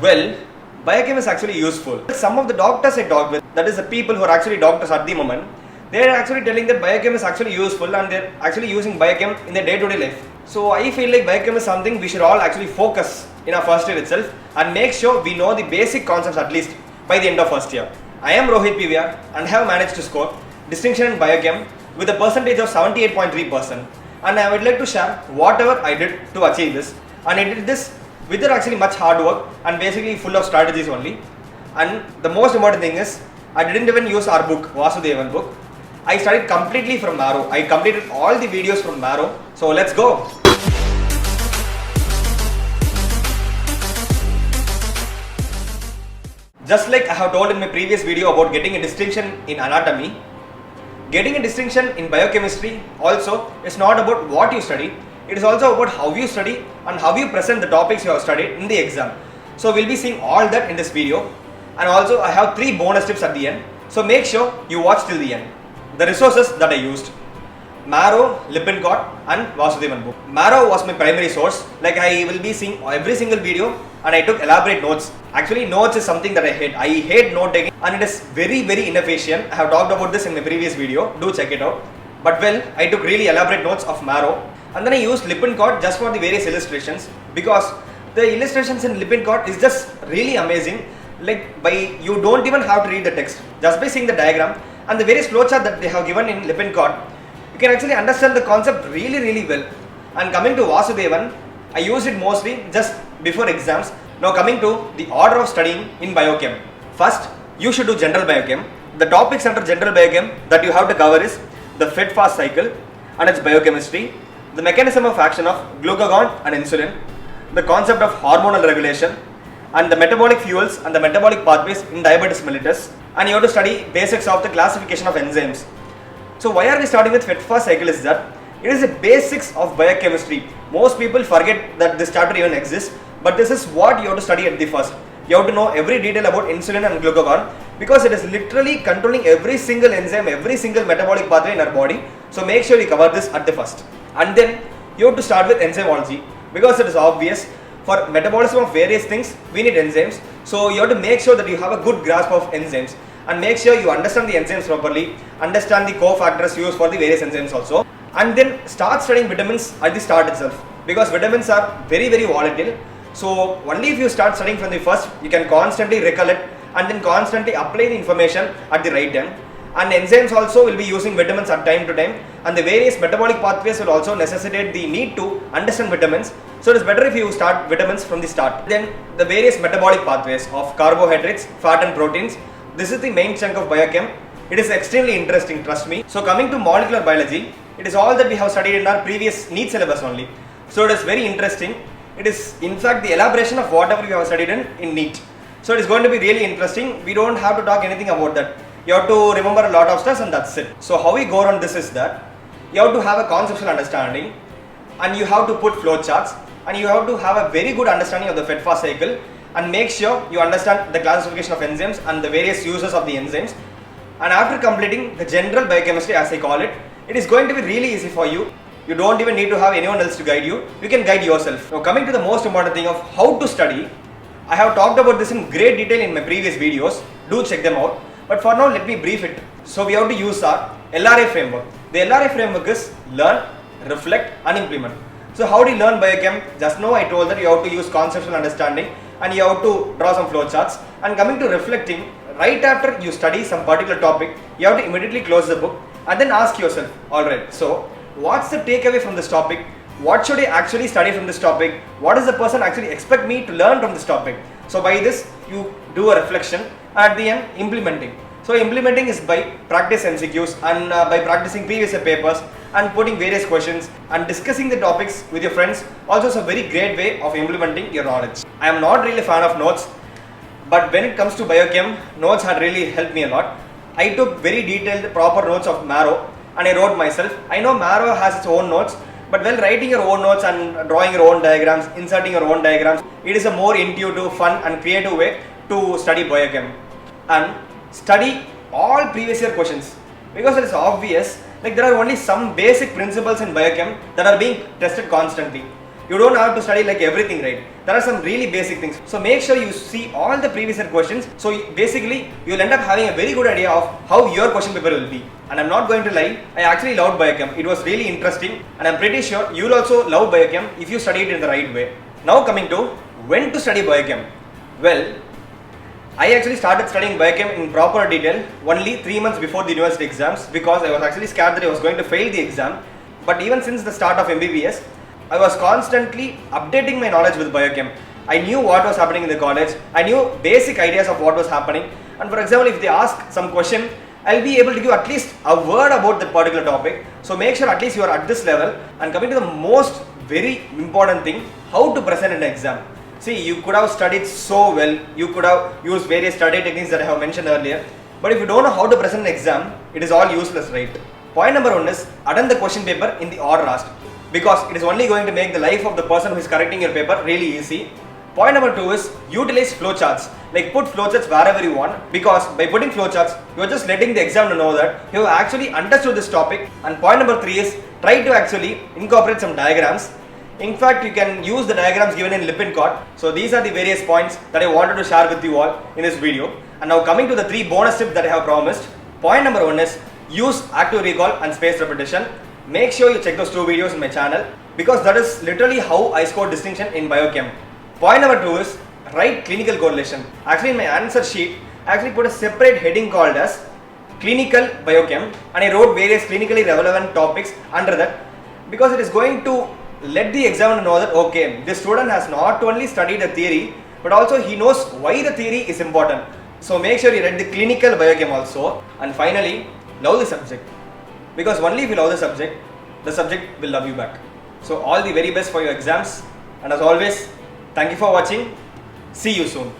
Well, biochem is actually useful. Some of the doctors I talk with, that is the people who are actually doctors at the moment, they are actually telling that biochem is actually useful and they're actually using biochem in their day-to-day life. So I feel like biochem is something we should all actually focus in our first year itself and make sure we know the basic concepts at least by the end of first year. I am Rohit PVR and have managed to score distinction in biochem with a percentage of 78.3%, and I would like to share whatever I did to achieve this, and I did this with actually much hard work and basically full of strategies only. And the most important thing is I didn't even use our book, Vasudevan book. I studied completely from Marrow. I completed all the videos from Marrow. So let's go. Just like I have told in my previous video about getting a distinction in anatomy, getting a distinction in biochemistry also is not about what you study. It is also about how you study and how you present the topics you have studied in the exam. So we'll be seeing all that in this video, and also I have 3 bonus tips at the end. So make sure you watch till the end. The resources that I used: Marrow, Lippincott and Vasudevan book. Marrow was my primary source. Like I will be seeing every single video and I took elaborate notes. Actually notes is something that I hate. I hate note taking and it is very inefficient. I have talked about this in my previous video. Do check it out. But well, I took really elaborate notes of Marrow. And then I used Lippincott just for the various illustrations, because the illustrations in Lippincott is just really amazing. Like you don't even have to read the text. Just by seeing the diagram and the various flowchart that they have given in Lippincott, you can actually understand the concept really well. And coming to Vasudevan, I used it mostly just before exams. Now coming to the order of studying in biochem. First, you should do general biochem. The topics under general biochem that you have to cover is the fed-fast cycle and its biochemistry, the mechanism of action of glucagon and insulin, the concept of hormonal regulation, and the metabolic fuels and the metabolic pathways in diabetes mellitus, and you have to study basics of the classification of enzymes. So why are we starting with fed-fast cycle is that it is the basics of biochemistry. Most people forget that this chapter even exists, but this is what you have to study at the first. You have to know every detail about insulin and glucagon, because it is literally controlling every single enzyme, every single metabolic pathway in our body. So make sure you cover this at the first. And then you have to start with enzymology, because it is obvious for metabolism of various things we need enzymes. So you have to make sure that you have a good grasp of enzymes and make sure you understand the enzymes properly, understand the cofactors used for the various enzymes also, and then start studying vitamins at the start itself, because vitamins are very volatile. So only if you start studying from the first, you can constantly recollect and then constantly apply the information at the right time. And enzymes also will be using vitamins at time to time, and the various metabolic pathways will also necessitate the need to understand vitamins. So it is better if you start vitamins from the start. Then the various metabolic pathways of carbohydrates, fat and proteins. This is the main chunk of biochem. It is extremely interesting, trust me. So coming to molecular biology, it is all that we have studied in our previous NEET syllabus only. So it is very interesting. It is in fact the elaboration of whatever we have studied in NEET. So it is going to be really interesting. We don't have to talk anything about that. You have to remember a lot of stuff and that's it. So how we go around this is that you have to have a conceptual understanding, and you have to put flow charts, and you have to have a very good understanding of the fed-fast cycle, and make sure you understand the classification of enzymes and the various uses of the enzymes. And after completing the general biochemistry, as I call it, it is going to be really easy for you. You don't even need to have anyone else to guide you. You can guide yourself. Now coming to the most important thing of how to study, I have talked about this in great detail in my previous videos. Do check them out. But for now, let me brief it. So we have to use our LRA framework. The LRA framework is learn, reflect and implement. So how do you learn biochem? Just now I told that you have to use conceptual understanding and you have to draw some flow charts. And coming to reflecting, right after you study some particular topic, you have to immediately close the book and then ask yourself, alright, so what's the takeaway from this topic? What should I actually study from this topic? What does the person actually expect me to learn from this topic? So by this, you do a reflection, at the end implementing. So implementing is by practice MCQs and by practicing previous papers and putting various questions and discussing the topics with your friends. Also is a very great way of implementing your knowledge. I am not really a fan of notes, but when it comes to biochem, notes had really helped me a lot. I took very detailed proper notes of Marrow and I wrote myself. I know Marrow has its own notes, but when writing your own notes and drawing your own diagrams, inserting your own diagrams, it is a more intuitive, fun and creative way to study biochem. And study all previous year questions, because it is obvious, like there are only some basic principles in biochem that are being tested constantly. You don't have to study like everything, right? there are some really basic things. So make sure you see all the previous year questions. So basically, you'll end up having a very good idea of how your question paper will be. And I'm not going to lie, I actually loved Biochem. It was really interesting, and I'm pretty sure you'll also love Biochem if you study it in the right way. Now coming to when to study Biochem. Well, I actually started studying Biochem in proper detail only 3 months before the university exams, because I was actually scared that I was going to fail the exam. But even since the start of MBBS, I was constantly updating my knowledge with Biochem. I knew what was happening in the college, I knew basic ideas of what was happening, and for example, if they ask some question, I'll be able to give at least a word about that particular topic. So make sure at least you are at this level. And coming to the most very important thing, how to present an exam. See, you could have studied so well, you could have used various study techniques that I have mentioned earlier, but if you don't know how to present an exam, it is all useless, right? Point number 1 is attend the question paper in the order asked, because it is only going to make the life of the person who is correcting your paper really easy. Point number 2 is utilize flowcharts. Like put flowcharts wherever you want, because by putting flowcharts, you are just letting the examiner know that you have actually understood this topic. And point number 3 is try to actually incorporate some diagrams. In fact, you can use the diagrams given in Lippincott. So these are the various points that I wanted to share with you all in this video. And now coming to the 3 bonus tips that I have promised. Point number 1 is use active recall and spaced repetition. Make sure you check those 2 videos in my channel, because that is literally how I scored distinction in Biochem. Point number 2 is write clinical correlation. Actually in my answer sheet, I actually put a separate heading called as clinical Biochem, and I wrote various clinically relevant topics under that, because it is going to let the examiner know that okay, this student has not only studied the theory, but also he knows why the theory is important. So make sure you read the clinical Biochem also. And finally, love the subject, because only if you love the subject will love you back. So all the very best for your exams, and as always, thank you for watching. See you soon.